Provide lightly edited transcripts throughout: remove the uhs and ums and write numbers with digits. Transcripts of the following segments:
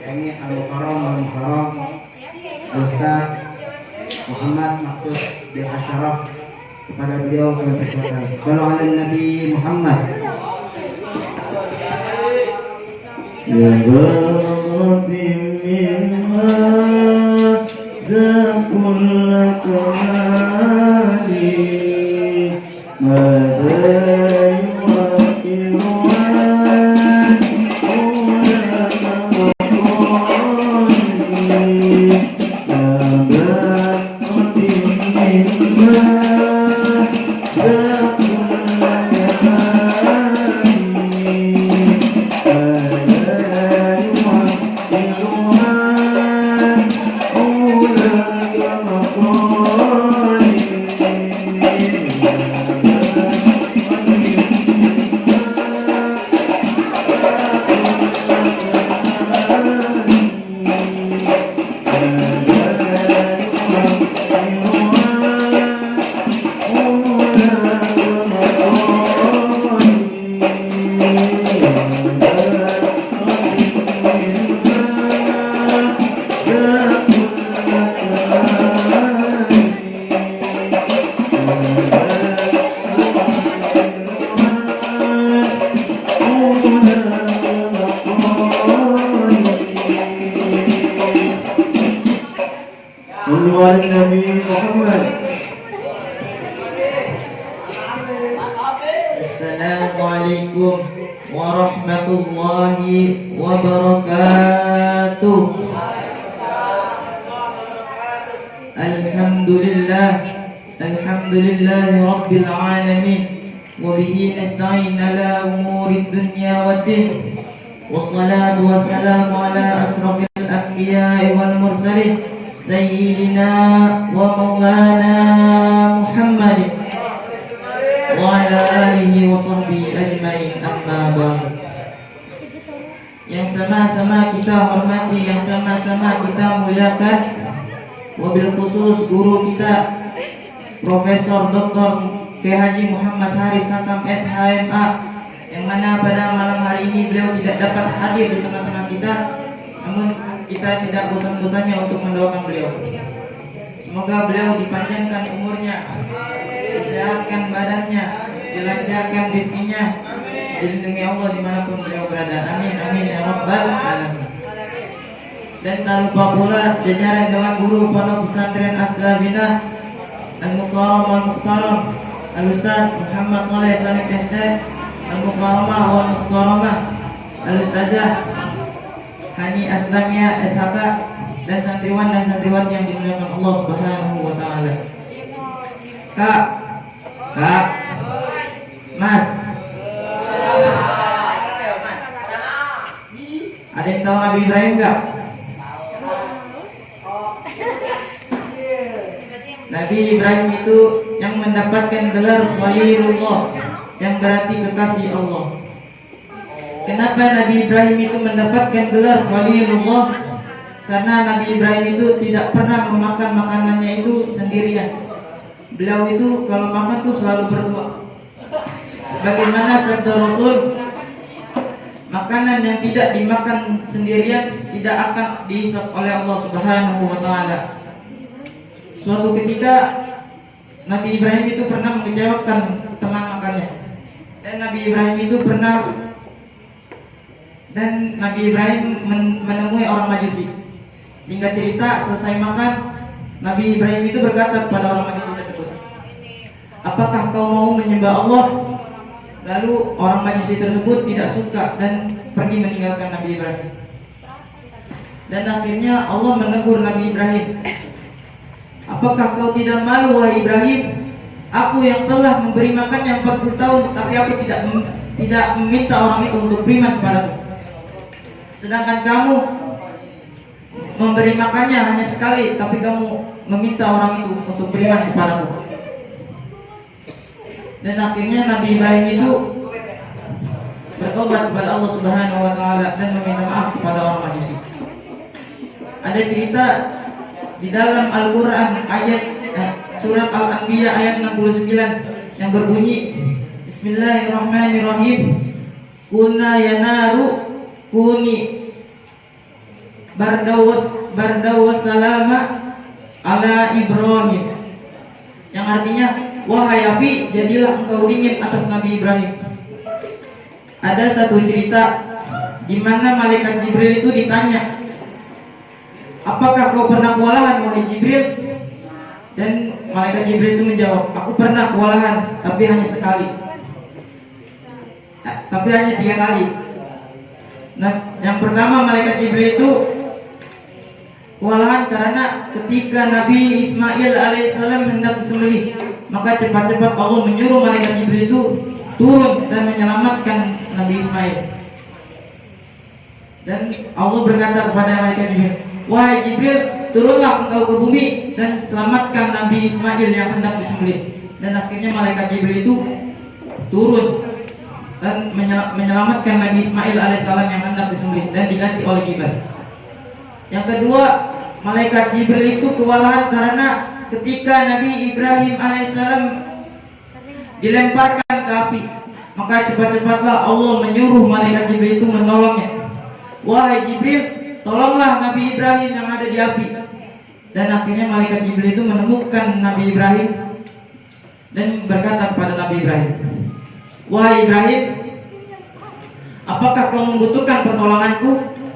yakni Al-Mukarram Al-Mukarram Ustaz Muhammad Maksud bin Asyaraf, kepada beliau kami persilakan. Sallu ala Nabi Muhammad. Ya Rabbi minna zakullakamali madai Nabi Muhammad. Assalamualaikum warahmatullahi wabarakatuh. Alhamdulillah rabbil alamin wa bihi nasta'in ala umuri dunya waddin. Wassalatu wassalamu ala asrafil anbiya'i wal mursalin Sayyidina wa maulana Muhammad wa ala alihi wa sahbihi ajma'in, amma ba'd. Yang sama-sama kita hormati, yang sama-sama kita muliakan, wabil khusus guru kita Profesor Dr. K. Haji Muhammad Haris Hakam SHMA, yang mana pada malam hari ini beliau tidak dapat hadir di tengah-tengah kita, namun kita tidak bosan-bosannya untuk mendoakan beliau. Semoga beliau dipanjangkan umurnya, disehatkan badannya, dilancarkan rezekinya, dilindungi Allah dimanapun beliau berada. Amin amin ya rabbal alamin. Dan tak lupa pula jajaran dewan guru Pondok Pesantren As-Sabinah Al-Mukarram Al-Mukhtaram Al-Ustaz Muhammad Saleh Sanik SD, Al-Mukarramah Wal-Mukhtaramah Al-Ustazah Hani Aslamia SHK, dan santriwan dan santriwati yang dimuliakan Allah Subhanahu wa taala. Kak, Mas, ada yang tahu Nabi Ibrahim enggak? Nabi Ibrahim itu yang mendapatkan gelar Khalilullah, yang berarti kekasih Allah. Kenapa Nabi Ibrahim itu mendapatkan gelar Khalilullah? Karena Nabi Ibrahim itu tidak pernah memakan makanannya itu sendirian. Beliau itu kalau makan tuh selalu berdua. Bagaimana sabda Rasul, makanan yang tidak dimakan sendirian tidak akan dihisab oleh Allah Subhanahu wa taala. Suatu ketika Nabi Ibrahim itu pernah mengecewakan teman makannya. Dan Nabi Ibrahim menemui orang Majusi. Singkat cerita, selesai makan, Nabi Ibrahim itu berkata kepada orang Majusi tersebut, "Apakah kau mau menyembah Allah?" Lalu orang Majusi tersebut tidak suka dan pergi meninggalkan Nabi Ibrahim. Dan akhirnya Allah menegur Nabi Ibrahim, "Apakah kau tidak malu wahai Ibrahim? Aku yang telah memberi makannya 40 tahun, tapi aku tidak meminta orang itu untuk beriman kepadaku. Sedangkan kamu memberi makannya hanya sekali, tapi kamu meminta orang itu untuk beriman kepadaku." Dan akhirnya Nabi Ibrahim itu bertobat kepada Allah Subhanahu wa taala dan meminta maaf kepada orang Majusi. Ada cerita di dalam Al-Qur'an ayat surat Al-Anbiya ayat 69 yang berbunyi, Bismillahirrahmanirrahim. Kunna ya naru kuni bardawas salama ala Ibrahim, yang artinya wahai api, jadilah engkau dingin atas Nabi Ibrahim. Ada satu cerita di mana malaikat Jibril itu ditanya, apakah kau pernah kewalahan wahai Jibril? Dan malaikat Jibril itu menjawab, aku pernah kewalahan, tapi hanya sekali, tapi hanya 3 kali. Nah, yang pertama malaikat Jibril itu kewalahan karena ketika Nabi Ismail alaihissalam hendak disembelih, maka cepat-cepat Allah menyuruh malaikat Jibril itu turun dan menyelamatkan Nabi Ismail. Dan Allah berkata kepada malaikat Jibril, wahai Jibril, turunlah engkau ke bumi dan selamatkan Nabi Ismail yang hendak disembelih. Dan akhirnya malaikat Jibril itu turun dan menyelamatkan Nabi Ismail alaihissalam yang hendak disembelih dan diganti oleh kibas. Yang kedua, malaikat Jibril itu kewalahan karena ketika Nabi Ibrahim alaihissalam dilemparkan ke api, maka cepat-cepatlah Allah menyuruh malaikat Jibril itu menolongnya. Wahai Jibril, tolonglah Nabi Ibrahim yang ada di api. Dan akhirnya malaikat Jibril itu menemukan Nabi Ibrahim dan berkata kepada Nabi Ibrahim, wahai Ibrahim, apakah kau membutuhkan pertolonganku?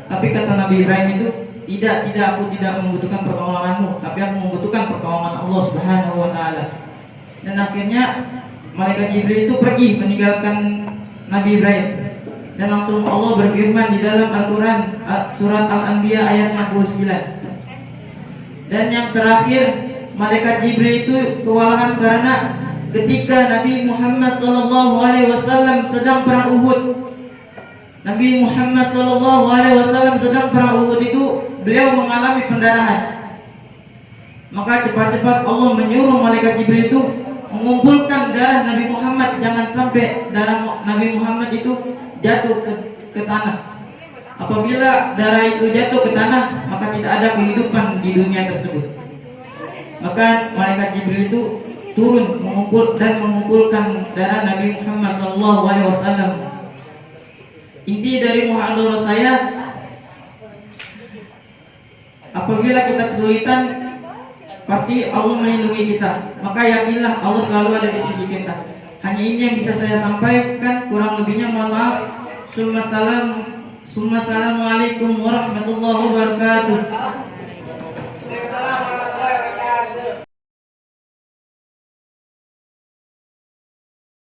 Tapi kata Nabi Ibrahim itu, tidak, aku tidak membutuhkan pertolonganmu, tapi aku membutuhkan pertolongan Allah Subhanahu wa taala. Dan akhirnya malaikat Jibril itu pergi meninggalkan Nabi Ibrahim. Dan langsung Allah berfirman di dalam Al-Quran surat Al-Anbiya ayat 69. Dan yang terakhir, malaikat Jibril itu kewalahan karena ketika Nabi Muhammad SAW sedang perang Uhud. Nabi Muhammad SAW sedang perang Uhud itu beliau mengalami pendarahan. Maka cepat-cepat Allah menyuruh malaikat Jibril itu mengumpulkan darah Nabi Muhammad, jangan sampai darah Nabi Muhammad itu jatuh ke tanah. Apabila darah itu jatuh ke tanah, maka tidak ada kehidupan di dunia tersebut. Maka malaikat Jibril itu turun mengumpulkan darah Nabi Muhammad SAW. Inti dari muhadharah saya, apabila kita kesulitan, pasti Allah melindungi kita. Maka yakinlah Allah selalu ada di sisi kita. Hanya ini yang bisa saya sampaikan, kurang lebihnya mohon maaf. Assalamualaikum warahmatullahi wabarakatuh.